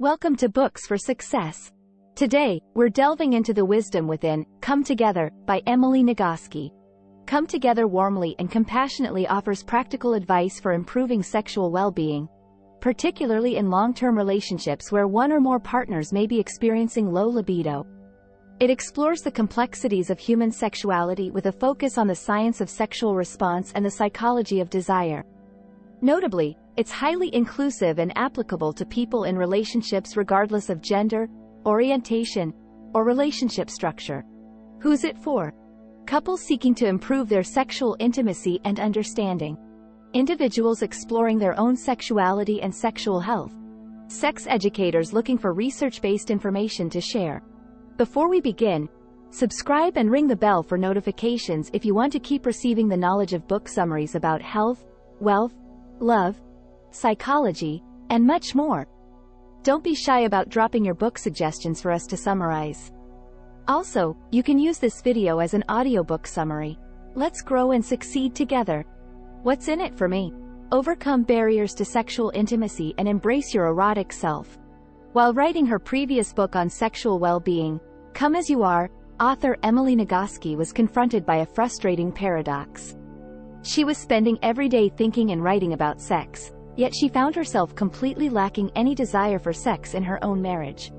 Welcome to Books for Success. Today, we're delving into the wisdom within Come Together by Emily Nagoski. Come Together warmly and compassionately offers practical advice for improving sexual well-being, particularly in long-term relationships where one or more partners may be experiencing low libido. It explores the complexities of human sexuality with a focus on the science of sexual response and the psychology of desire. Notably, it's highly inclusive and applicable to people in relationships regardless of gender, orientation, or relationship structure. Who's it for? Couples seeking to improve their sexual intimacy and understanding. Individuals exploring their own sexuality and sexual health. Sex educators looking for research-based information to share. Before we begin, subscribe and ring the bell for notifications if you want to keep receiving the knowledge of book summaries about health, wealth, love, psychology, and much more. Don't be shy about dropping your book suggestions for us to summarize. Also, you can use this video as an audiobook summary. Let's grow and succeed together. What's in it for me? Overcome barriers to sexual intimacy and embrace your erotic self. While writing her previous book on sexual well-being, Come As You Are, author Emily Nagoski was confronted by a frustrating paradox. She was spending every day thinking and writing about sex, yet she found herself completely lacking any desire for sex in her own marriage.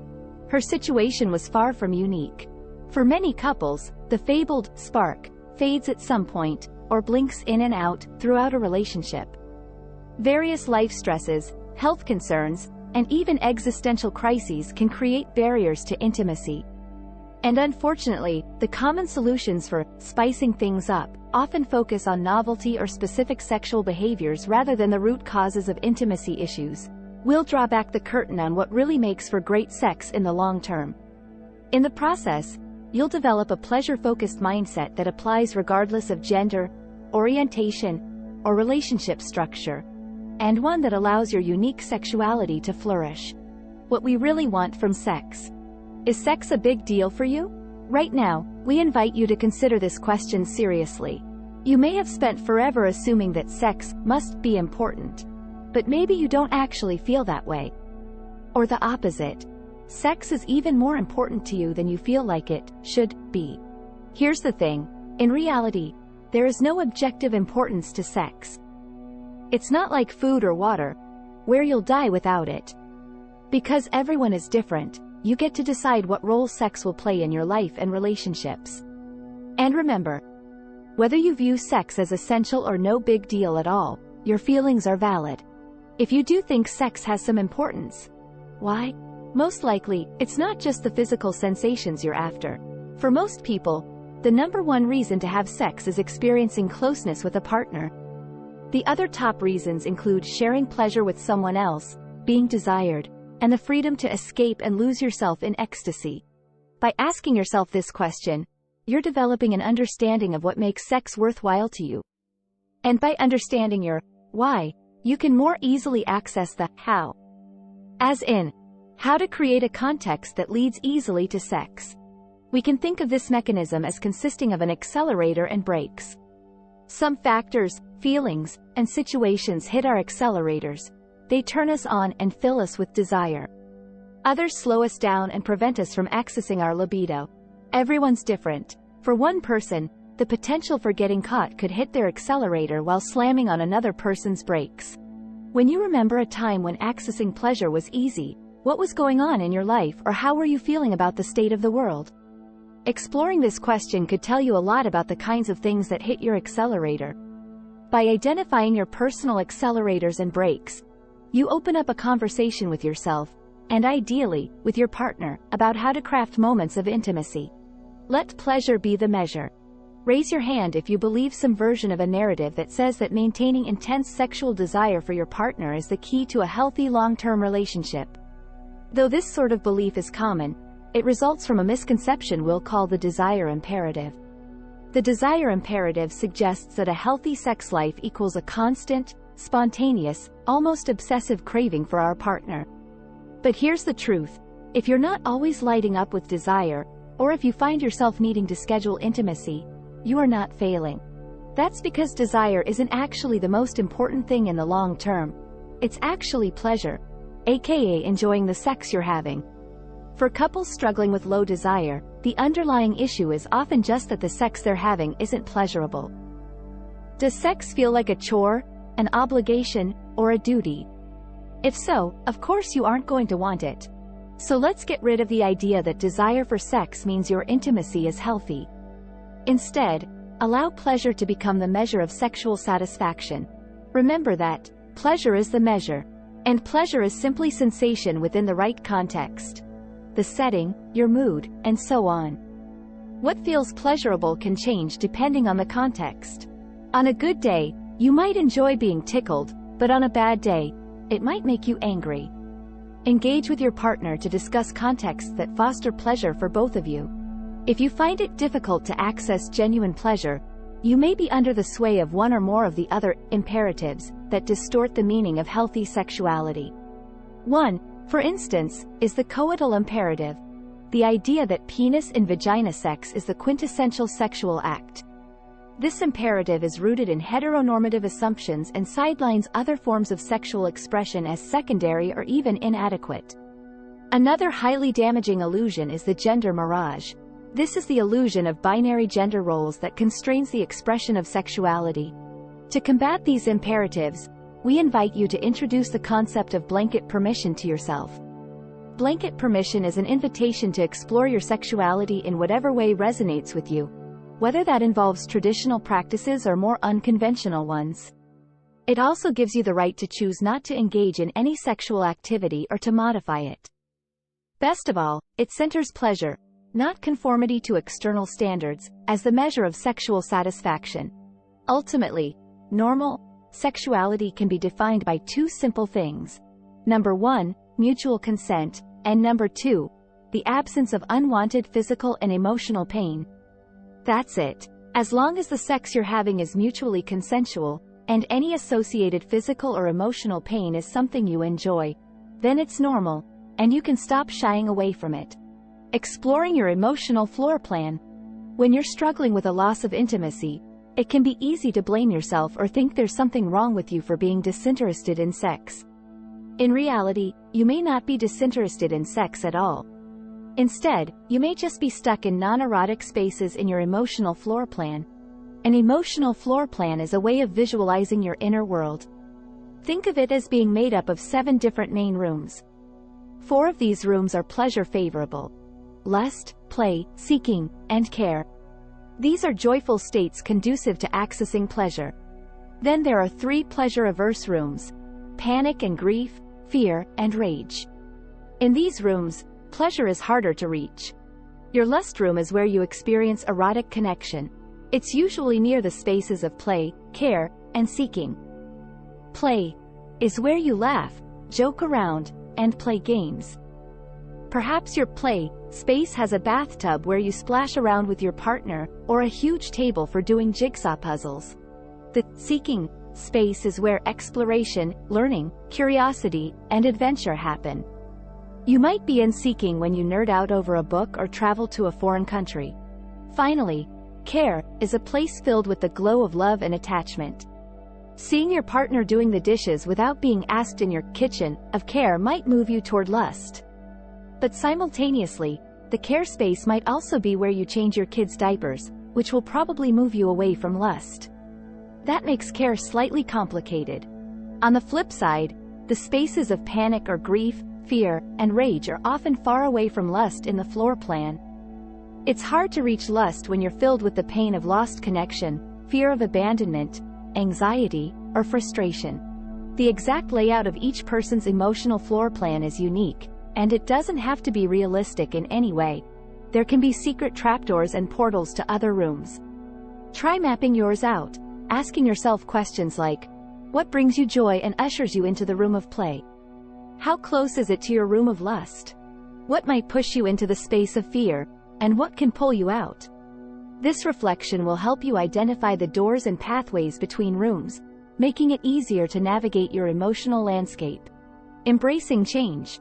Her situation was far from unique. For many couples, the fabled spark fades at some point, or blinks in and out throughout a relationship. Various life stresses, health concerns, and even existential crises can create barriers to intimacy. And unfortunately, the common solutions for spicing things up often focus on novelty or specific sexual behaviors rather than the root causes of intimacy issues. We'll draw back the curtain on what really makes for great sex in the long term. In the process, you'll develop a pleasure-focused mindset that applies regardless of gender, orientation, or relationship structure, and one that allows your unique sexuality to flourish. What we really want from sex. Is sex a big deal for you? Right now, we invite you to consider this question seriously. You may have spent forever assuming that sex must be important, but maybe you don't actually feel that way. Or the opposite. Sex is even more important to you than you feel like it should be. Here's the thing. In reality, there is no objective importance to sex. It's not like food or water, where you'll die without it. Because everyone is different, you get to decide what role sex will play in your life and relationships. And remember, whether you view sex as essential or no big deal at all, your feelings are valid. If you do think sex has some importance, why? Most likely, it's not just the physical sensations you're after. For most people, the number one reason to have sex is experiencing closeness with a partner. The other top reasons include sharing pleasure with someone else, being desired, and the freedom to escape and lose yourself in ecstasy. By asking yourself this question, you're developing an understanding of what makes sex worthwhile to you. And by understanding your why, you can more easily access the how. As in, how to create a context that leads easily to sex. We can think of this mechanism as consisting of an accelerator and brakes. Some factors, feelings, and situations hit our accelerators. They turn us on and fill us with desire. Others slow us down and prevent us from accessing our libido. Everyone's different. For one person, the potential for getting caught could hit their accelerator while slamming on another person's brakes. When you remember a time when accessing pleasure was easy, what was going on in your life or how were you feeling about the state of the world? Exploring this question could tell you a lot about the kinds of things that hit your accelerator. By identifying your personal accelerators and brakes, you open up a conversation with yourself, and ideally, with your partner, about how to craft moments of intimacy. Let pleasure be the measure. Raise your hand if you believe some version of a narrative that says that maintaining intense sexual desire for your partner is the key to a healthy long-term relationship. Though this sort of belief is common, it results from a misconception we'll call the desire imperative. The desire imperative suggests that a healthy sex life equals a constant, spontaneous, almost obsessive craving for our partner. But here's the truth. If you're not always lighting up with desire, or if you find yourself needing to schedule intimacy, you are not failing. That's because desire isn't actually the most important thing in the long term. It's actually pleasure. aka enjoying the sex you're having. For couples struggling with low desire, the underlying issue is often just that the sex they're having isn't pleasurable. Does sex feel like a chore, an obligation, or a duty? If so, of course you aren't going to want it. So let's get rid of the idea that desire for sex means your intimacy is healthy. Instead, allow pleasure to become the measure of sexual satisfaction. Remember that pleasure is the measure, and pleasure is simply sensation within the right context. The setting, your mood, and so on. What feels pleasurable can change depending on the context. On a good day, you might enjoy being tickled, but on a bad day, it might make you angry. Engage with your partner to discuss contexts that foster pleasure for both of you. If you find it difficult to access genuine pleasure, you may be under the sway of one or more of the other imperatives that distort the meaning of healthy sexuality. One, for instance, is the coital imperative, the idea that penis and vagina sex is the quintessential sexual act. This imperative is rooted in heteronormative assumptions and sidelines other forms of sexual expression as secondary or even inadequate. Another highly damaging illusion is the gender mirage. This is the illusion of binary gender roles that constrains the expression of sexuality. To combat these imperatives, we invite you to introduce the concept of blanket permission to yourself. Blanket permission is an invitation to explore your sexuality in whatever way resonates with you, whether that involves traditional practices or more unconventional ones. It also gives you the right to choose not to engage in any sexual activity or to modify it. Best of all, it centers pleasure, not conformity to external standards, as the measure of sexual satisfaction. Ultimately, normal sexuality can be defined by two simple things. Number 1, mutual consent, and number 2, the absence of unwanted physical and emotional pain. That's it. As long as the sex you're having is mutually consensual, and any associated physical or emotional pain is something you enjoy, then it's normal, and you can stop shying away from it. Exploring your emotional floor plan. When you're struggling with a loss of intimacy, it can be easy to blame yourself or think there's something wrong with you for being disinterested in sex. In reality, you may not be disinterested in sex at all. Instead, you may just be stuck in non-erotic spaces in your emotional floor plan. An emotional floor plan is a way of visualizing your inner world. Think of it as being made up of 7 different main rooms. 4 of these rooms are pleasure favorable: lust, play, seeking, and care. These are joyful states conducive to accessing pleasure. Then there are 3 pleasure-averse rooms: panic and grief, fear, and rage. In these rooms, pleasure is harder to reach. Your lust room is where you experience erotic connection. It's usually near the spaces of play, care, and seeking. Play is where you laugh, joke around, and play games. Perhaps your play space has a bathtub where you splash around with your partner, or a huge table for doing jigsaw puzzles. The seeking space is where exploration, learning, curiosity, and adventure happen. You might be in seeking when you nerd out over a book or travel to a foreign country. Finally, care is a place filled with the glow of love and attachment. Seeing your partner doing the dishes without being asked in your kitchen of care might move you toward lust. But simultaneously, the care space might also be where you change your kids' diapers, which will probably move you away from lust. That makes care slightly complicated. On the flip side, the spaces of panic or grief, fear, and rage are often far away from lust in the floor plan. It's hard to reach lust when you're filled with the pain of lost connection, fear of abandonment, anxiety, or frustration. The exact layout of each person's emotional floor plan is unique, and it doesn't have to be realistic in any way. There can be secret trapdoors and portals to other rooms. Try mapping yours out, asking yourself questions like, what brings you joy and ushers you into the room of play? How close is it to your room of lust? What might push you into the space of fear, and what can pull you out? This reflection will help you identify the doors and pathways between rooms, making it easier to navigate your emotional landscape. Embracing change.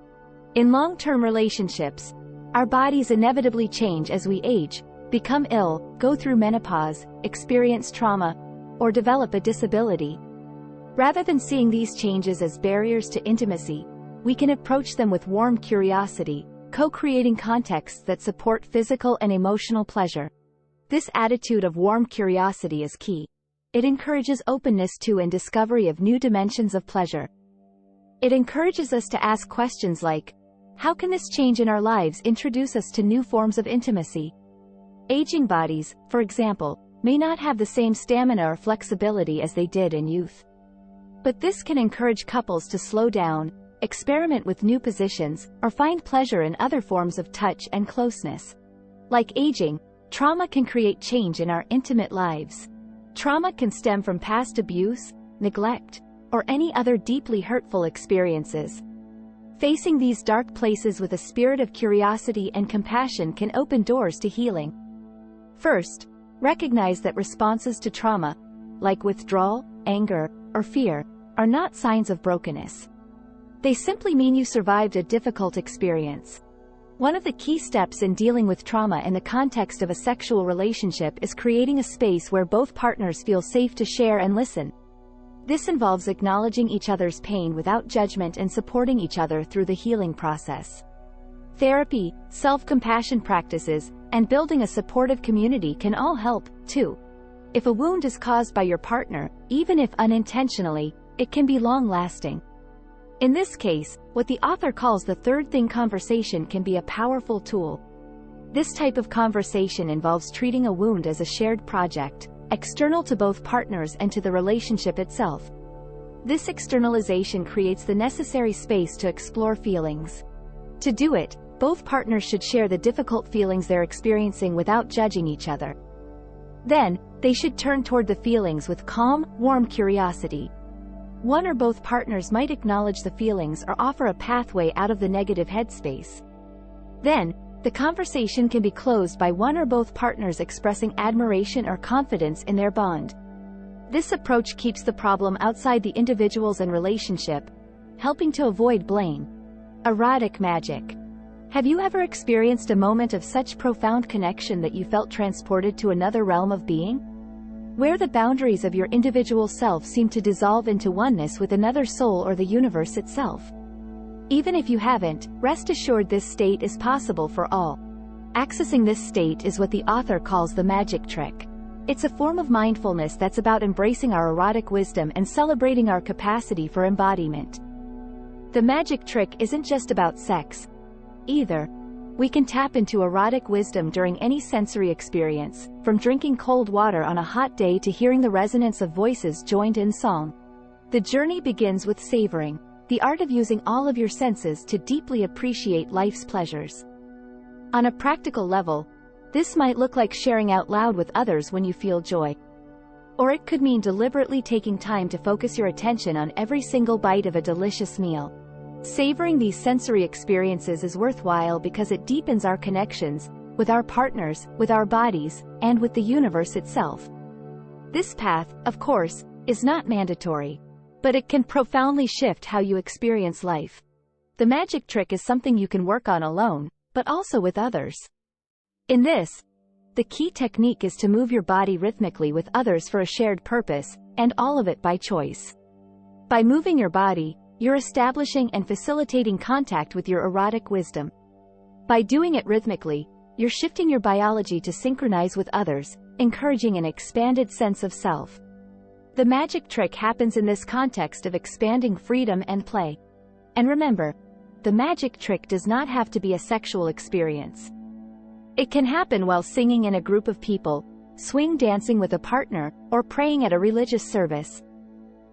In long-term relationships, our bodies inevitably change as we age, become ill, go through menopause, experience trauma, or develop a disability. Rather than seeing these changes as barriers to intimacy, we can approach them with warm curiosity, co-creating contexts that support physical and emotional pleasure. This attitude of warm curiosity is key. It encourages openness to and discovery of new dimensions of pleasure. It encourages us to ask questions like, how can this change in our lives introduce us to new forms of intimacy? Aging bodies, for example, may not have the same stamina or flexibility as they did in youth. But this can encourage couples to slow down, experiment with new positions, or find pleasure in other forms of touch and closeness. Like aging, trauma can create change in our intimate lives. Trauma can stem from past abuse, neglect, or any other deeply hurtful experiences. Facing these dark places with a spirit of curiosity and compassion can open doors to healing. First, recognize that responses to trauma, like withdrawal, anger, or fear, are not signs of brokenness. They simply mean you survived a difficult experience. One of the key steps in dealing with trauma in the context of a sexual relationship is creating a space where both partners feel safe to share and listen. This involves acknowledging each other's pain without judgment and supporting each other through the healing process. Therapy, self-compassion practices, and building a supportive community can all help, too. If a wound is caused by your partner, even if unintentionally, it can be long-lasting. In this case, what the author calls the third thing conversation can be a powerful tool. This type of conversation involves treating a wound as a shared project, external to both partners and to the relationship itself. This externalization creates the necessary space to explore feelings. To do it, both partners should share the difficult feelings they're experiencing without judging each other. Then, they should turn toward the feelings with calm, warm curiosity. One or both partners might acknowledge the feelings or offer a pathway out of the negative headspace. Then, the conversation can be closed by one or both partners expressing admiration or confidence in their bond. This approach keeps the problem outside the individuals and relationship, helping to avoid blame. Erotic magic. Have you ever experienced a moment of such profound connection that you felt transported to another realm of being? Where the boundaries of your individual self seem to dissolve into oneness with another soul or the universe itself. Even if you haven't, rest assured this state is possible for all. Accessing this state is what the author calls the magic trick. It's a form of mindfulness that's about embracing our erotic wisdom and celebrating our capacity for embodiment. The magic trick isn't just about sex, either. We can tap into erotic wisdom during any sensory experience, from drinking cold water on a hot day to hearing the resonance of voices joined in song. The journey begins with savoring, the art of using all of your senses to deeply appreciate life's pleasures. On a practical level, this might look like sharing out loud with others when you feel joy. Or it could mean deliberately taking time to focus your attention on every single bite of a delicious meal. Savoring these sensory experiences is worthwhile because it deepens our connections, with our partners, with our bodies, and with the universe itself. This path, of course, is not mandatory, but it can profoundly shift how you experience life. The magic trick is something you can work on alone, but also with others. In this, the key technique is to move your body rhythmically with others for a shared purpose, and all of it by choice. By moving your body, you're establishing and facilitating contact with your erotic wisdom. By doing it rhythmically, you're shifting your biology to synchronize with others, encouraging an expanded sense of self. The magic trick happens in this context of expanding freedom and play. And remember, the magic trick does not have to be a sexual experience. It can happen while singing in a group of people, swing dancing with a partner, or praying at a religious service.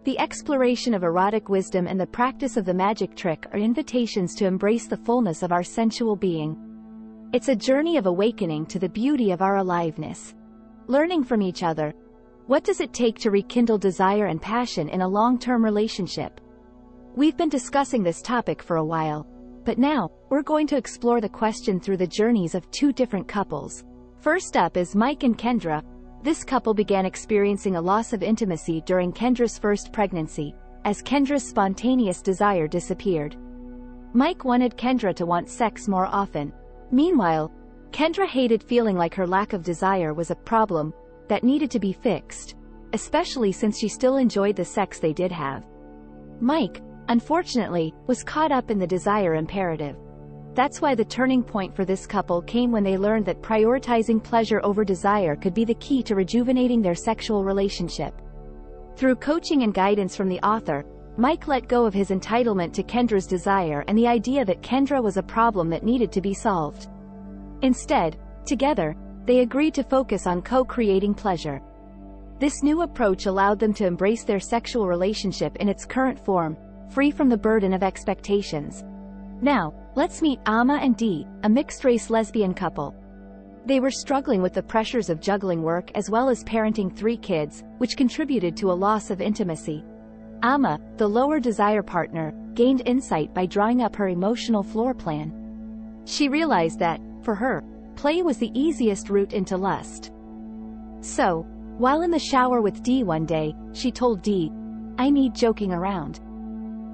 The exploration of erotic wisdom and the practice of the magic trick are invitations to embrace the fullness of our sensual being. It's a journey of awakening to the beauty of our aliveness. Learning from each other. What does it take to rekindle desire and passion in a long-term relationship? We've been discussing this topic for a while, but now, we're going to explore the question through the journeys of two different couples. First up is Mike and Kendra. This couple began experiencing a loss of intimacy during Kendra's first pregnancy, as Kendra's spontaneous desire disappeared. Mike wanted Kendra to want sex more often. Meanwhile, Kendra hated feeling like her lack of desire was a problem that needed to be fixed, especially since she still enjoyed the sex they did have. Mike, unfortunately, was caught up in the desire imperative. That's why the turning point for this couple came when they learned that prioritizing pleasure over desire could be the key to rejuvenating their sexual relationship. Through coaching and guidance from the author, Mike let go of his entitlement to Kendra's desire and the idea that Kendra was a problem that needed to be solved. Instead, together, they agreed to focus on co-creating pleasure. This new approach allowed them to embrace their sexual relationship in its current form, free from the burden of expectations. Now, let's meet Amma and Dee, a mixed-race lesbian couple. They were struggling with the pressures of juggling work as well as parenting 3 kids, which contributed to a loss of intimacy. Amma, the lower desire partner, gained insight by drawing up her emotional floor plan. She realized that, for her, play was the easiest route into lust. So, while in the shower with Dee one day, she told Dee, "I need joking around."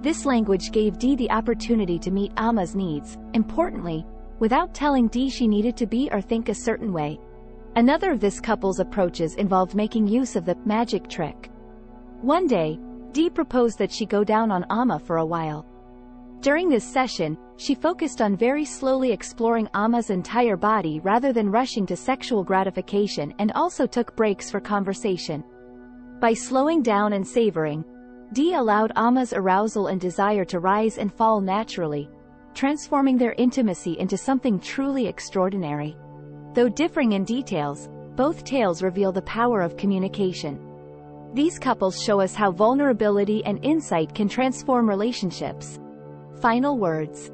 This language gave Dee the opportunity to meet Amma's needs, importantly, without telling Dee she needed to be or think a certain way. Another of this couple's approaches involved making use of the magic trick. One day, Dee proposed that she go down on Amma for a while. During this session, she focused on very slowly exploring Amma's entire body rather than rushing to sexual gratification, and also took breaks for conversation. By slowing down and savoring, Dee allowed Amma's arousal and desire to rise and fall naturally, transforming their intimacy into something truly extraordinary. Though differing in details, both tales reveal the power of communication. These couples show us how vulnerability and insight can transform relationships. Final words.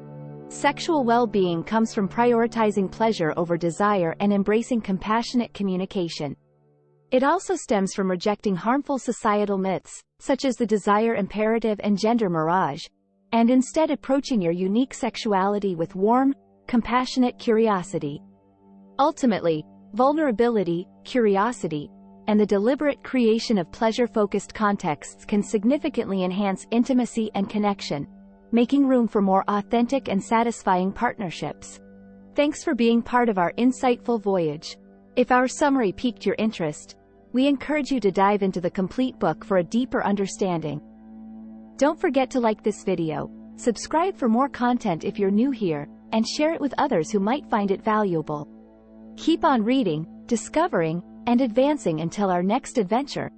Sexual well-being comes from prioritizing pleasure over desire and embracing compassionate communication. It also stems from rejecting harmful societal myths, such as the desire imperative and gender mirage, and instead approaching your unique sexuality with warm, compassionate curiosity. Ultimately, vulnerability, curiosity, and the deliberate creation of pleasure-focused contexts can significantly enhance intimacy and connection, making room for more authentic and satisfying partnerships. Thanks for being part of our insightful voyage. If our summary piqued your interest, we encourage you to dive into the complete book for a deeper understanding. Don't forget to like this video, subscribe for more content if you're new here, and share it with others who might find it valuable. Keep on reading, discovering, and advancing until our next adventure.